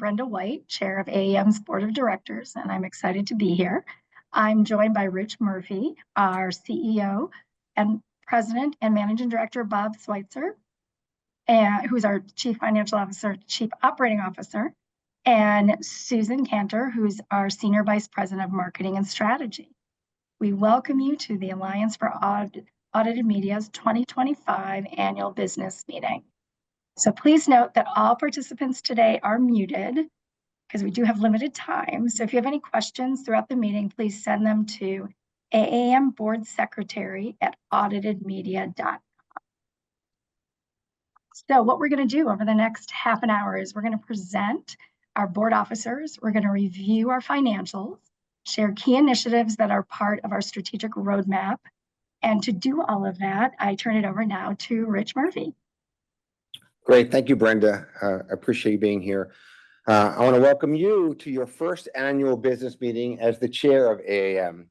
Brenda White, Chair of AAM's Board of Directors, and I'm excited to be here. I'm joined by Rich Murphy, our CEO and President and Managing Director, Bob Schweitzer, who's our Chief Financial Officer, Chief Operating Officer, and Susan Cantor, who's our Senior Vice President of Marketing and Strategy. We welcome you to the Alliance for Audited Media's 2025 Annual Business Meeting. So please note that all participants today are muted because we do have limited time. So if you have any questions throughout the meeting, please send them to AAM Board Secretary at auditedmedia.com. So what we're going to do over the next half an hour is we're going to present our board officers. We're going to review our financials, share key initiatives that are part of our strategic roadmap. And to do all of that, I turn it over now to Rich Murphy. Great. Thank you, Brenda. I appreciate you being here. I want to welcome you to your first annual business meeting as the chair of AAM.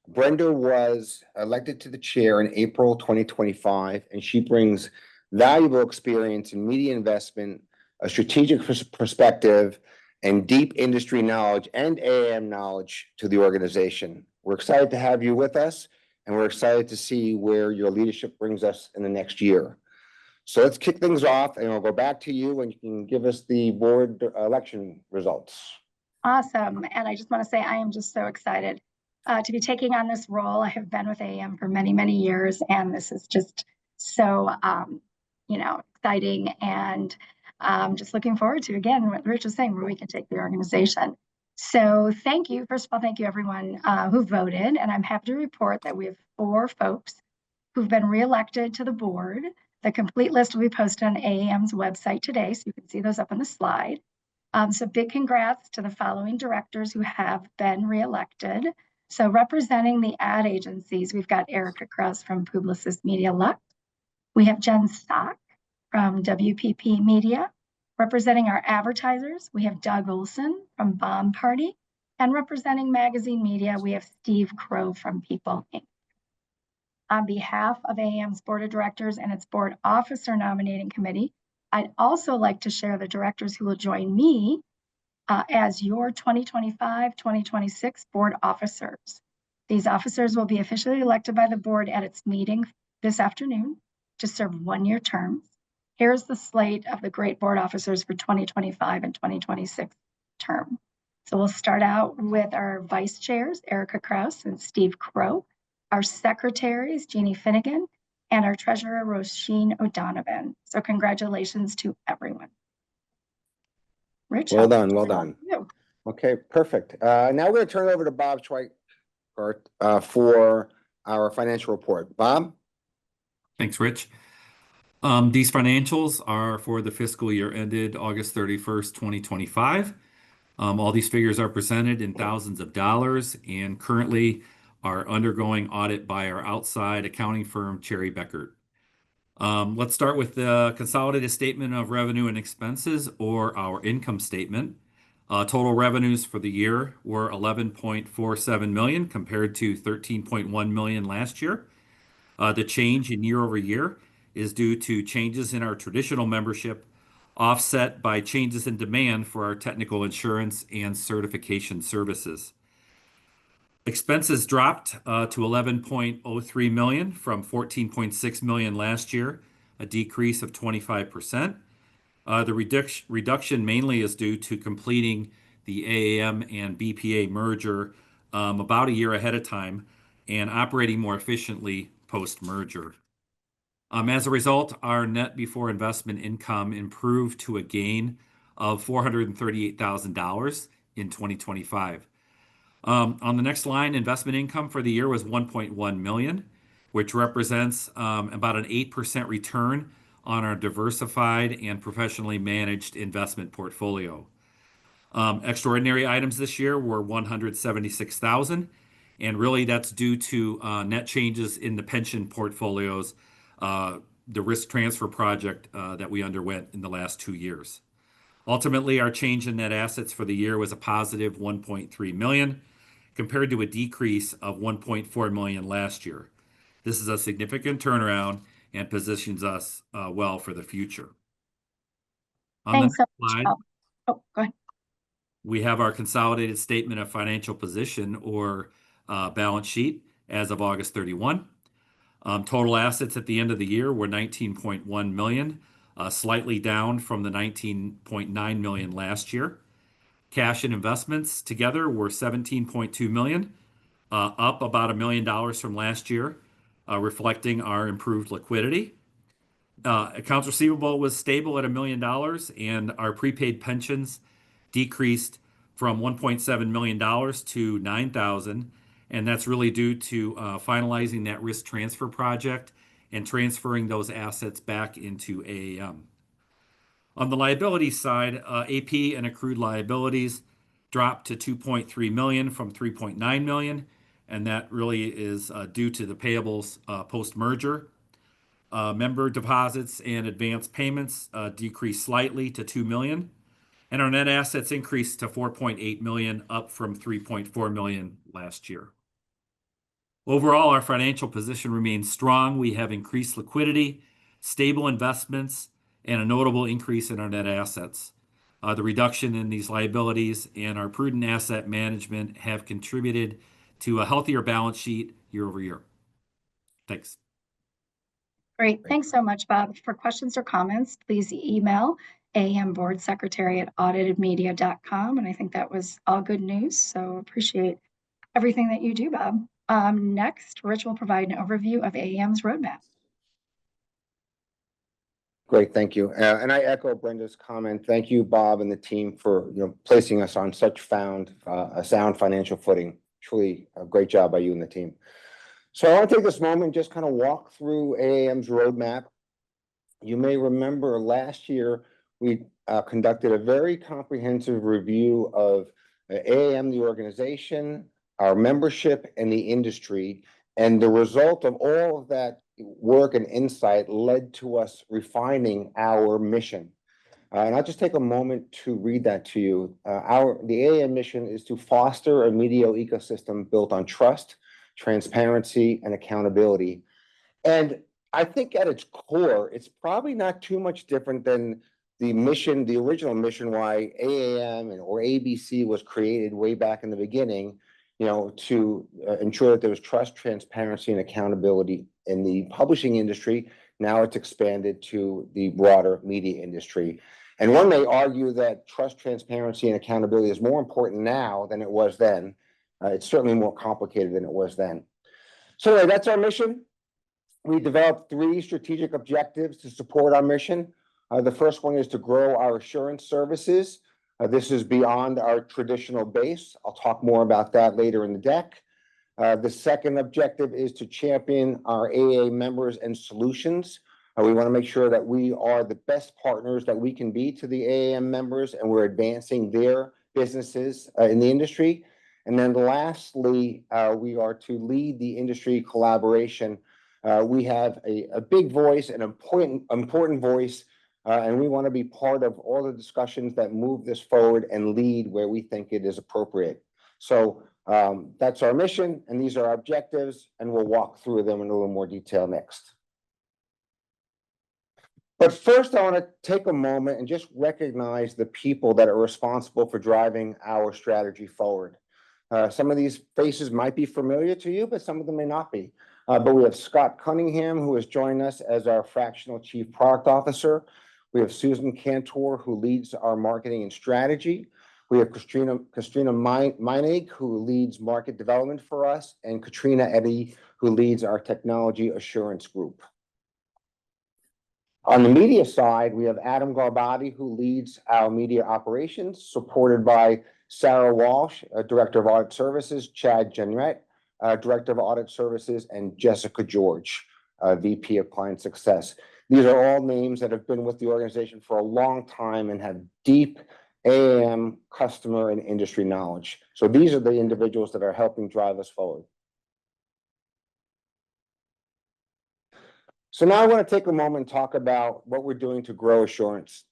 Brenda was elected to the chair in April 2025, and she brings valuable experience in media investment, a strategic perspective, and deep industry knowledge and AAM knowledge to the organization. We're excited to have you with us, and we're excited to see where your leadership brings us in the next year. So let's kick things off, and I'll go back to you, and you can give us the board election results. Awesome. And I just want to say I am just so excited to be taking on this role. I have been with AAM for many, many years, and this is just so, exciting. And just looking forward to, again, what Rich was saying, where we can take the organization. So thank you. First of all, thank you, everyone who voted. And I'm happy to report that we have 4 folks who've been reelected to the board. The complete list will be posted on AAM's website today, so you can see those up on the slide. So big congrats to the following directors who have been reelected. So representing the ad agencies, we've got Erica Krause from Publicis Media Lux. We have Jen Stock from WPP Media. Representing our advertisers, we have Doug Olson from Bomb Party. And representing magazine media, we have Steve Crow from People Inc. On behalf of AAM's Board of Directors and its Board Officer Nominating Committee, I'd also like to share the directors who will join me as your 2025-2026 board officers. These officers will be officially elected by the board at its meeting this afternoon to serve 1-year terms. Here's the slate of the great board officers for 2025 and 2026 term. So we'll start out with our vice chairs, Erica Krause and Steve Crow, our secretaries, Jeannie Finnegan, and our treasurer, Roisin O'Donovan. So congratulations to everyone. Rich, well done. Okay, perfect. Now we're going to turn it over to Bob Schweitzer for our financial report. Bob? Thanks, Rich. These financials are for the fiscal year ended August 31st, 2025. All these figures are presented in thousands of dollars and currently are undergoing audit by our outside accounting firm, Cherry Beckert. Let's start with the consolidated statement of revenue and expenses, or our income statement. Total revenues for the year were $11.47 million compared to $13.1 million last year. The change in year over year is due to changes in our traditional membership, offset by changes in demand for our technical insurance and certification services. Expenses dropped to $11.03 million from $14.6 million last year, a decrease of 25%. The reduction mainly is due to completing the AAM and BPA merger about a year ahead of time and operating more efficiently post-merger. As a result, our net before investment income improved to a gain of $438,000 in 2025. On the next line, investment income for the year was $1.1 million, which represents about an 8% return on our diversified and professionally managed investment portfolio. Extraordinary items this year were $176,000, and really that's due to net changes in the pension portfolios, the risk transfer project that we underwent in the last 2 years. Ultimately, our change in net assets for the year was a positive $1.3 million, compared to a decrease of $1.4 million last year. This is a significant turnaround and positions us well for the future. Thanks so much. Oh, go ahead. We have our consolidated statement of financial position, or balance sheet, as of August 31. Total assets at the end of the year were 19.1 million, slightly down from the 19.9 million last year. Cash and investments together were 17.2 million, up about $1 million from last year, reflecting our improved liquidity. Accounts receivable was stable at $1 million, and our prepaid pensions decreased from $1.7 million to $9,000, and that's really due to finalizing that risk transfer project and transferring those assets back into AAM. On the liability side, AP and accrued liabilities dropped to 2.3 million from 3.9 million, and that really is due to the payables post-merger. Member deposits and advance payments decreased slightly to 2 million, and our net assets increased to 4.8 million, up from 3.4 million last year. Overall, our financial position remains strong. We have increased liquidity, stable investments, and a notable increase in our net assets. The reduction in these liabilities and our prudent asset management have contributed to a healthier balance sheet year over year. Thanks. Great. Thanks so much, Bob. For questions or comments, please email aamboardsecretary@auditedmedia.com. And I think that was all good news. So appreciate everything that you do, Bob. Next, Rich will provide an overview of AAM's roadmap. Great, thank you. And I echo Brenda's comment. Thank you, Bob, and the team for placing us on such a sound financial footing. Truly a great job by you and the team. So I want to take this moment and just kind of walk through AAM's roadmap. You may remember last year we conducted a very comprehensive review of AAM, the organization, our membership, and the industry. And the result of all of that work and insight led to us refining our mission. And I'll just take a moment to read that to you. The AAM mission is to foster a media ecosystem built on trust, transparency, and accountability. And I think at its core, it's probably not too much different than the mission, the original mission, why AAM or ABC was created way back in the beginning, to ensure that there was trust, transparency, and accountability in the publishing industry. Now it's expanded to the broader media industry. And one may argue that trust, transparency, and accountability is more important now than it was then. It's certainly more complicated than it was then. So anyway, that's our mission. We developed 3 strategic objectives to support our mission. The first one is to grow our assurance services. This is beyond our traditional base. I'll talk more about that later in the deck. The second objective is to champion our AA members and solutions. We want to make sure that we are the best partners that we can be to the AAM members, and we're advancing their businesses in the industry. And then lastly, we are to lead the industry collaboration. We have a big voice, an important voice, and we want to be part of all the discussions that move this forward and lead where we think it is appropriate. So that's our mission, and these are our objectives, and we'll walk through them in a little more detail next. But first, I want to take a moment and just recognize the people that are responsible for driving our strategy forward. Some of these faces might be familiar to you, but some of them may not be. But we have Scott Cunningham, who has joined us as our fractional Chief Product Officer. We have Susan Cantor, who leads our marketing and strategy. We have Christina Meinig, who leads market development for us, and Katrina Eddy, who leads our technology assurance group. On the media side, we have Adam Garbati, who leads our media operations, supported by Sarah Walsh, Director of Audit Services, Chad Jenrette, Director of Audit Services, and Jessica George, VP of Client Success. These are all names that have been with the organization for a long time and have deep AAM customer and industry knowledge. So these are the individuals that are helping drive us forward. So now I want to take a moment and talk about what we're doing to grow assurance.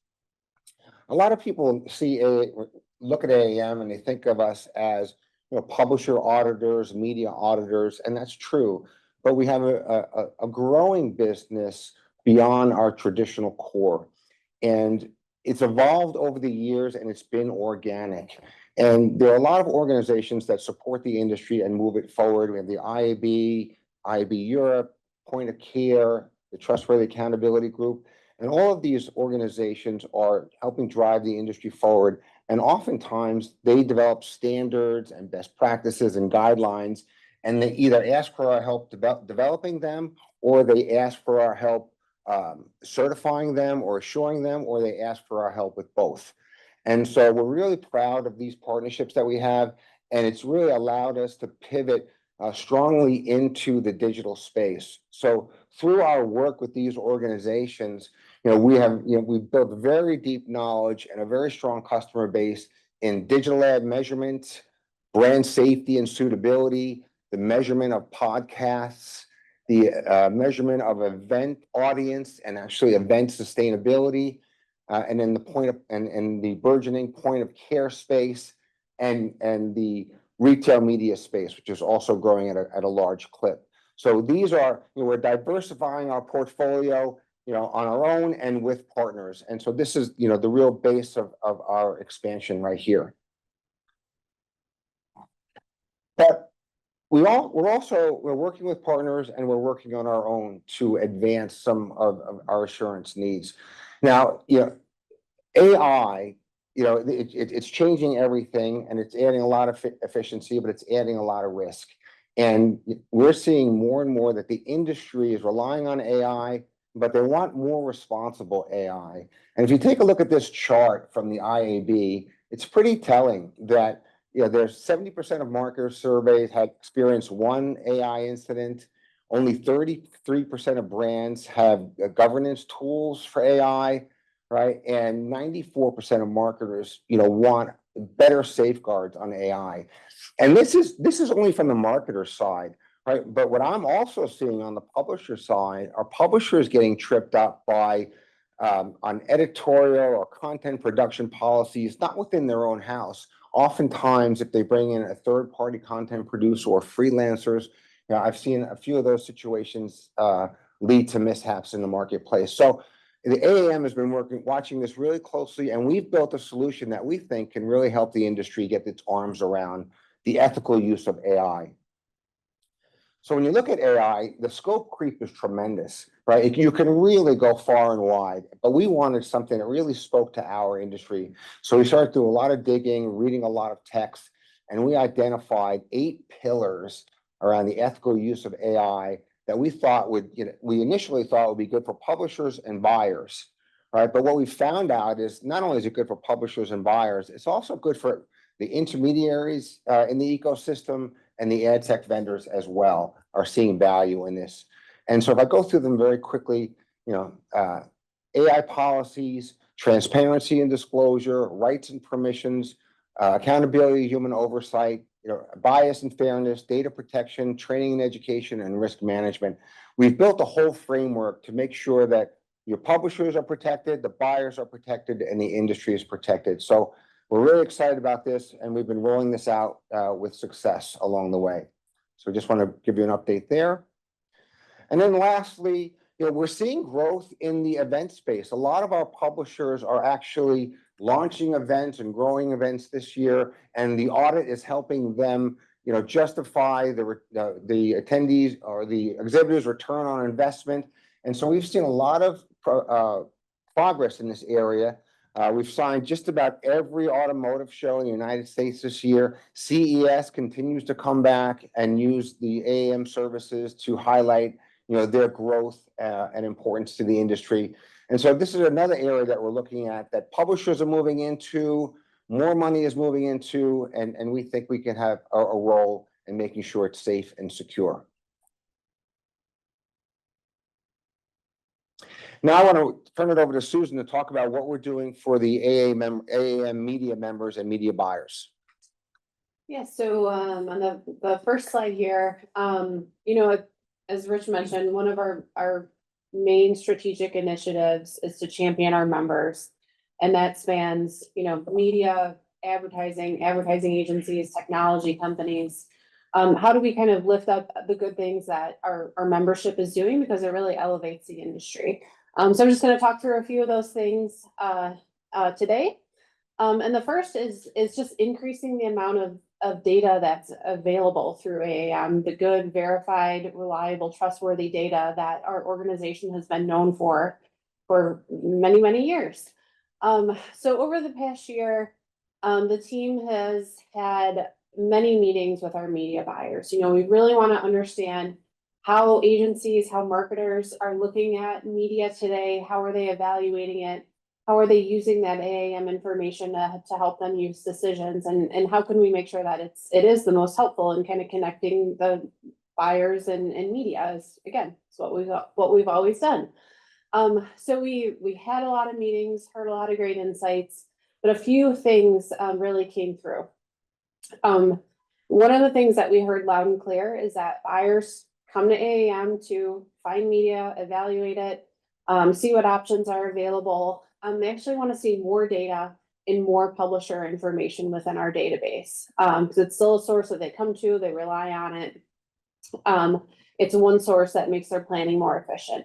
A lot of people look at AAM and they think of us as publisher auditors, media auditors, and that's true. But we have a growing business beyond our traditional core. And it's evolved over the years and it's been organic. And there are a lot of organizations that support the industry and move it forward. We have the IAB Europe, Point of Care, the Trustworthy Accountability Group, and all of these organizations are helping drive the industry forward. And oftentimes they develop standards and best practices and guidelines, and they either ask for our help developing them, or they ask for our help certifying them or assuring them, or they ask for our help with both. And so we're really proud of these partnerships that we have, and it's really allowed us to pivot strongly into the digital space. So through our work with these organizations, we've built very deep knowledge and a very strong customer base in digital ad measurement, brand safety and suitability, the measurement of podcasts, the measurement of event audience and actually event sustainability, and then the burgeoning point of care space, and the retail media space, which is also growing at a large clip. So these are, we're diversifying our portfolio, on our own and with partners. And so this is, the real base of our expansion right here. But we're working with partners, and we're working on our own to advance some of our assurance needs. Now, AI, it's changing everything, and it's adding a lot of efficiency, but it's adding a lot of risk. And we're seeing more and more that the industry is relying on AI, but they want more responsible AI. And if you take a look at this chart from the IAB, it's pretty telling that there's 70% of marketers surveyed had experienced one AI incident. Only 33% of brands have governance tools for AI, right? And 94% of marketers, want better safeguards on AI. And this is only from the marketer side, right? But what I'm also seeing on the publisher side are publishers getting tripped up by on editorial or content production policies, not within their own house. Oftentimes, if they bring in a third-party content producer or freelancers, I've seen a few of those situations lead to mishaps in the marketplace. So the AAM has been watching this really closely, and we've built a solution that we think can really help the industry get its arms around the ethical use of AI. So when you look at AI, the scope creep is tremendous, right? You can really go far and wide, but we wanted something that really spoke to our industry. So we started doing a lot of digging, reading a lot of text, and we identified 8 pillars around the ethical use of AI that we thought we initially thought would be good for publishers and buyers, right? But what we found out is not only is it good for publishers and buyers, it's also good for the intermediaries in the ecosystem, and the ad tech vendors as well are seeing value in this. And so if I go through them very quickly, AI policies, transparency and disclosure, rights and permissions, accountability, human oversight, bias and fairness, data protection, training and education, and risk management. We've built a whole framework to make sure that your publishers are protected, the buyers are protected, and the industry is protected. So we're really excited about this, and we've been rolling this out with success along the way. So I just want to give you an update there. And then lastly, we're seeing growth in the event space. A lot of our publishers are actually launching events and growing events this year, and the audit is helping them, justify the attendees or the exhibitors' return on investment. And so we've seen a lot of progress in this area. We've signed just about every automotive show in the United States this year. CES continues to come back and use the AAM services to highlight, their growth and importance to the industry. And so this is another area that we're looking at that publishers are moving into, more money is moving into, and we think we can have a role in making sure it's safe and secure. Now I want to turn it over to Susan to talk about what we're doing for the AAM media members and media buyers. Yeah, so on the first slide here, as Rich mentioned, one of our main strategic initiatives is to champion our members. And that spans, media, advertising agencies, technology companies. How do we kind of lift up the good things that our membership is doing, because it really elevates the industry? So I'm just going to talk through a few of those things. today. And the first is just increasing the amount of data that's available through AAM, the good, verified, reliable, trustworthy data that our organization has been known for many, many years. So over the past year, the team has had many meetings with our media buyers. You know, we really want to understand how agencies, how marketers are looking at media today, how are they evaluating it? How are they using that AAM information to help them use decisions, and how can we make sure that it is the most helpful in kind of connecting the buyers and media is, again, it's what we've always done. So we had a lot of meetings, heard a lot of great insights, but a few things really came through. One of the things that we heard loud and clear is that buyers come to AAM to find media, evaluate it, see what options are available. They actually want to see more data and more publisher information within our database, because it's still a source that they come to, they rely on it. It's one source that makes their planning more efficient.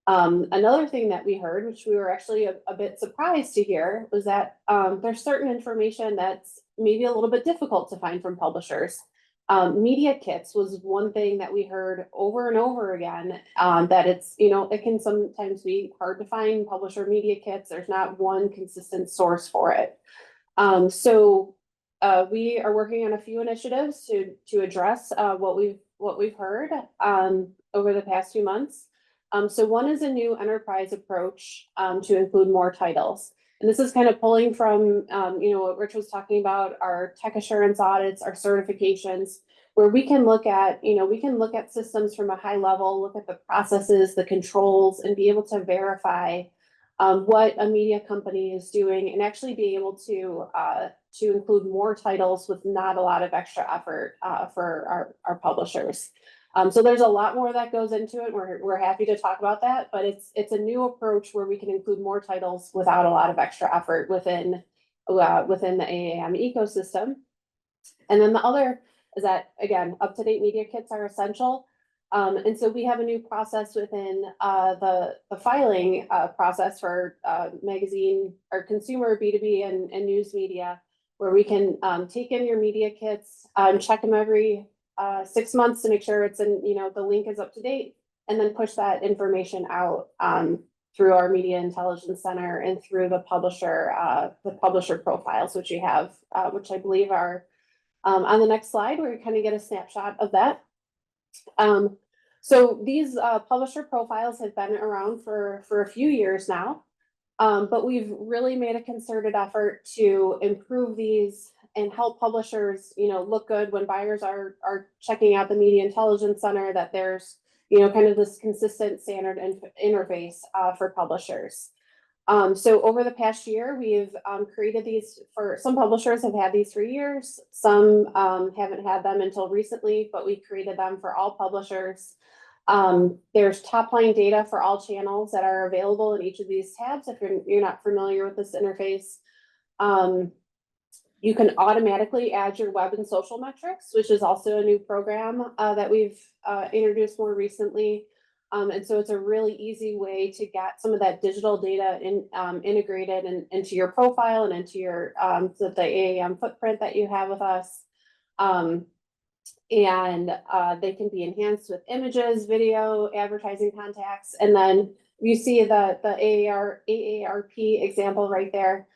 Another thing that we heard, which we were actually a bit surprised to hear, was that there's certain information that's maybe a little bit difficult to find from publishers. Media kits was one thing that we heard over and over again, that it's, you know, it can sometimes be hard to find publisher media kits. There's not one consistent source for it. So we are working on a few initiatives to address what we've heard over the past few months. So one is a new enterprise approach to include more titles. And this is kind of pulling from, you know, what Rich was talking about, our tech assurance audits, our certifications, where we can look at, you know, we can look at systems from a high level, look at the processes, the controls, and be able to verify what a media company is doing, and actually be able to include more titles with not a lot of extra effort for our publishers. So there's a lot more that goes into it. We're happy to talk about that, but it's a new approach where we can include more titles without a lot of extra effort within the AAM ecosystem. And then the other is that, again, up-to-date media kits are essential. And so we have a new process within the filing process for magazine or consumer B2B and news media, where we can take in your media kits, check them every 6 months to make sure it's in, you know, the link is up to date, and then push that information out through our media intelligence center and through the publisher profiles, which you have, which I believe are on the next slide, where you kind of get a snapshot of that. So these publisher profiles have been around for a few years now, but we've really made a concerted effort to improve these and help publishers, you know, look good when buyers are checking out the Media Intelligence Center, that there's, you know, kind of this consistent standard interface for publishers. So over the past year, we've created these for some publishers have had these for years. Some haven't had them until recently, but we created them for all publishers. There's top line data for all channels that are available in each of these tabs. If you're not familiar with this interface, you can automatically add your web and social metrics, which is also a new program that we've introduced more recently. And so it's a really easy way to get some of that digital data integrated into your profile and into your the AAM footprint that you have with us. And they can be enhanced with images, video, advertising contacts. And then you see the AARP example right there.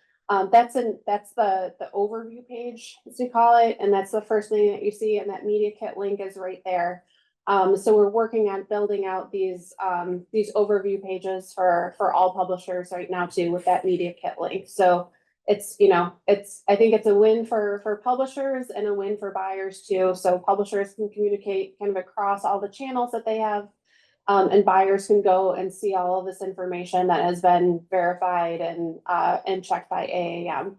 That's the overview page, as we call it, and that's the first thing that you see, and that media kit link is right there. So we're working on building out these overview pages for all publishers right now too, with that media kit link. So it's, you know, I think it's a win for publishers and a win for buyers too. So publishers can communicate kind of across all the channels that they have. And buyers can go and see all of this information that has been verified and checked by AAM.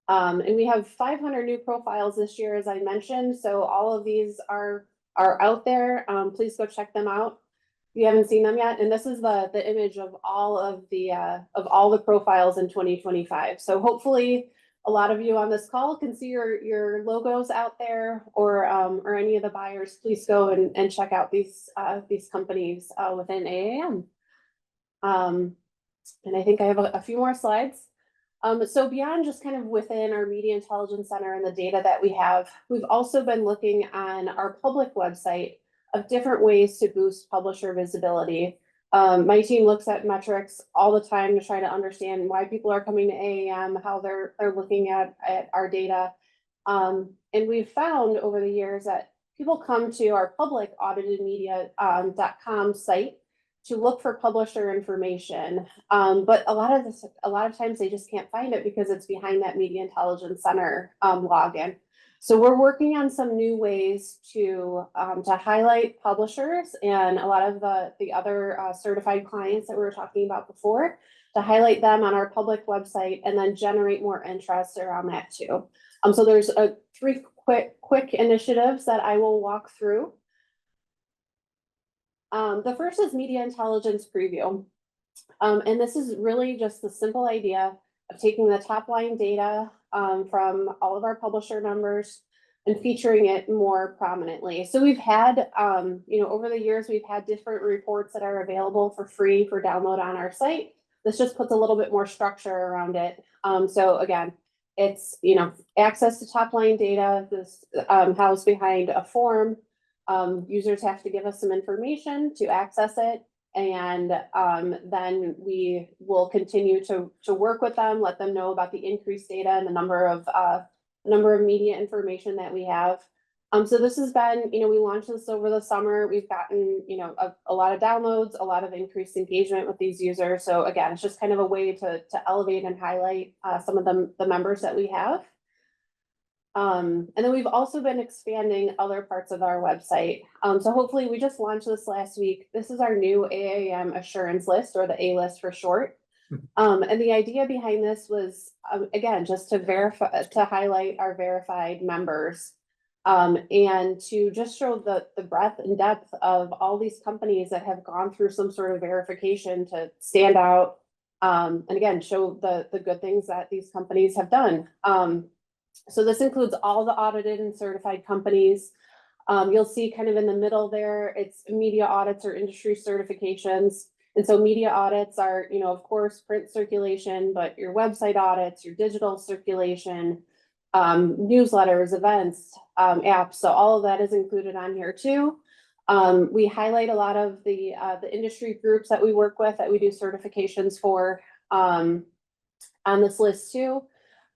And we have 500 new profiles this year, as I mentioned. So all of these are out there. Please go check them out if you haven't seen them yet. And this is the image of all the profiles in 2025. So hopefully a lot of you on this call can see your logos out there, or any of the buyers. Please go and check out these companies within AAM. And I think I have a few more slides. So beyond just kind of within our Media Intelligence Center and the data that we have, we've also been looking on our public website of different ways to boost publisher visibility. My team looks at metrics all the time to try to understand why people are coming to AAM, how they're looking at our data. And we've found over the years that people come to our public auditedmedia.com site to look for publisher information. But a lot of times they just can't find it because it's behind that Media Intelligence Center login. So we're working on some new ways to highlight publishers and a lot of the other certified clients that we were talking about before, to highlight them on our public website and then generate more interest around that too. So there's three quick initiatives that I will walk through. The first is Media Intelligence Preview. And this is really just the simple idea of taking the top line data from all of our publisher numbers and featuring it more prominently. So we've had, over the years, we've had different reports that are available for free for download on our site. This just puts a little bit more structure around it. So again, it's, access to top line data, this housed behind a form. Users have to give us some information to access it. And then we will continue to work with them, let them know about the increased data and the number of media information that we have. So this has been, we launched this over the summer. We've gotten, a lot of downloads, a lot of increased engagement with these users. So again, it's just kind of a way to elevate and highlight some of the members that we have. And then we've also been expanding other parts of our website. So hopefully we just launched this last week. This is our new AAM assurance list, or the A list for short. And the idea behind this was, again, just to highlight our verified members, and to just show the breadth and depth of all these companies that have gone through some sort of verification to stand out. And again, show the good things that these companies have done. So this includes all the audited and certified companies. You'll see kind of in the middle there, it's media audits or industry certifications. And so media audits are, of course, print circulation, but your website audits, your digital circulation, newsletters, events, apps. So all of that is included on here too. We highlight a lot of the industry groups that we work with, that we do certifications for, on this list too.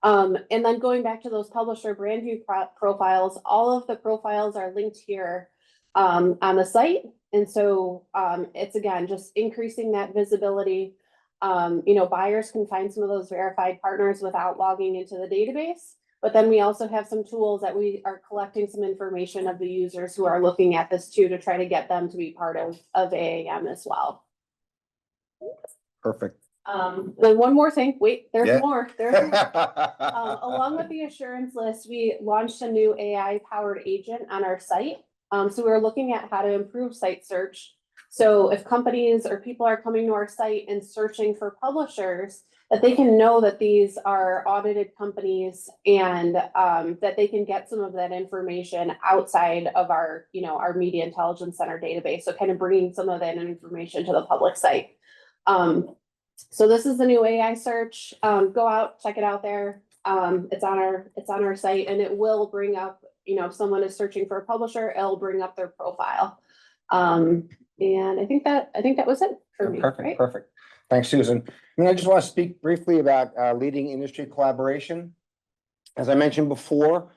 And then going back to those publisher brand view profiles, all of the profiles are linked here on the site. And so it's, again, just increasing that visibility. Buyers can find some of those verified partners without logging into the database. But then we also have some tools that we are collecting some information of the users who are looking at this too, to try to get them to be part of AAM as well. Perfect. Then one more thing, wait, there's more. Along Along with the assurance list, we launched a new AI powered agent on our site. So we're looking at how to improve site search. So if companies or people are coming to our site and searching for publishers, that they can know that these are audited companies, and that they can get some of that information outside of our, our Media Intelligence Center database. So kind of bringing some of that information to the public site. So this is the new AI search. Go out, check it out there. It's on our site, and it will bring up, if someone is searching for a publisher, it'll bring up their profile. And I think that was it for me. Perfect, right? perfect. Thanks, Susan. I just want to speak briefly about leading industry collaboration. As I mentioned before,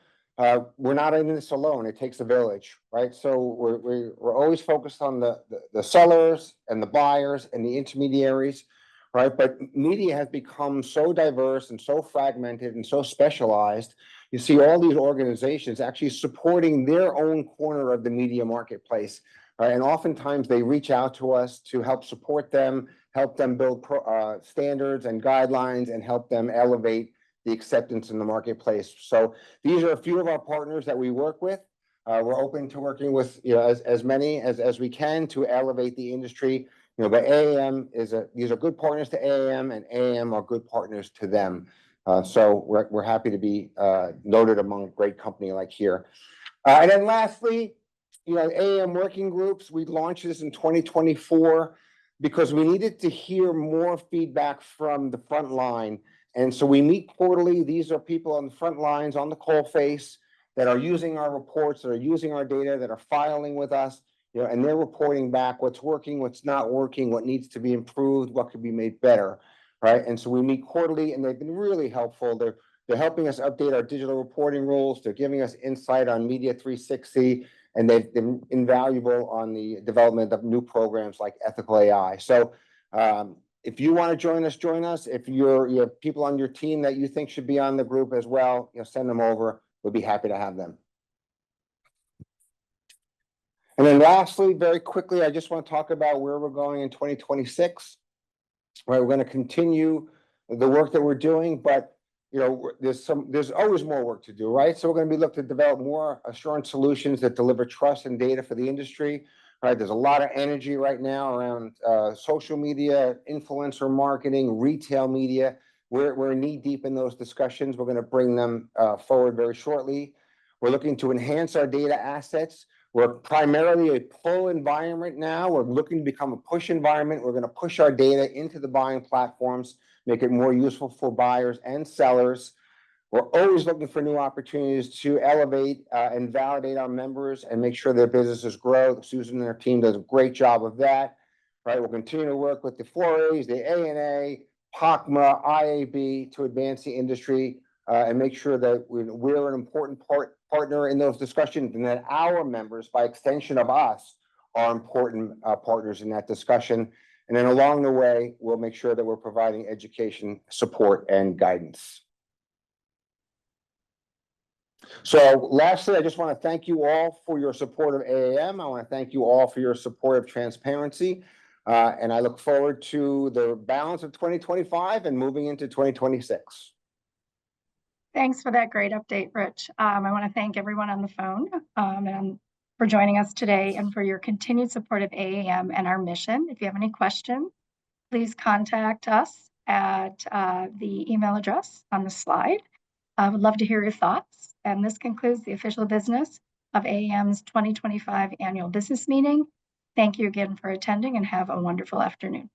we're not in this alone. It takes a village, right? So we're always focused on the sellers and the buyers and the intermediaries, right? But media has become so diverse and so fragmented and so specialized. You see all these organizations actually supporting their own corner of the media marketplace, right? And oftentimes they reach out to us to help support them, help them build standards and guidelines, and help them elevate the acceptance in the marketplace. So these are a few of our partners that we work with. We're open to working with as many as we can to elevate the industry. But AAM these are good partners to AAM, and AAM are good partners to them. So we're happy to be noted among a great company like here. And then lastly, AAM working groups. We launched this in 2024 because we needed to hear more feedback from the front line And so we meet quarterly. These are people on the front lines, on the coal face, that are using our reports, that are using our data, that are filing with us, and they're reporting back what's working, what's not working, what needs to be improved, what could be made better, right? And so we meet quarterly, and they've been really helpful. They're helping us update our digital reporting rules. They're giving us insight on Media 360, and they've been invaluable on the development of new programs like Ethical AI. So if you want to join us. If you have people on your team that you think should be on the group as well, send them over. We'll be happy to have them. And then lastly, very quickly, I just want to talk about where we're going in 2026. Right, we're going to continue the work that we're doing, but there's always more work to do, right? So we're going to be looking to develop more assurance solutions that deliver trust and data for the industry. Right, there's a lot of energy right now around social media, influencer marketing, retail media. We're knee deep in those discussions. We're going to bring them forward very shortly. We're looking to enhance our data assets. We're primarily a pull environment now. We're looking to become a push environment. We're going to push our data into the buying platforms, make it more useful for buyers and sellers. We're always looking for new opportunities to elevate and validate our members and make sure their businesses grow. Susan and her team does a great job of that. Right, we'll continue to work with the 4As, the ANA, PACMA, IAB to advance the industry and make sure that we're an important partner in those discussions, and that our members, by extension of us, are important partners in that discussion. And then along the way, we'll make sure that we're providing education, support, and guidance. So lastly, I just want to thank you all for your support of AAM. I want to thank you all for your support of transparency. And I look forward to the balance of 2025 and moving into 2026. Thanks for that great update, Rich. I want to thank everyone on the phone and for joining us today and for your continued support of AAM and our mission. If you have any questions, please contact us at the email address on the slide. I would love to hear your thoughts. And this concludes the official business of AAM's 2025 annual business meeting. Thank you again for attending and have a wonderful afternoon.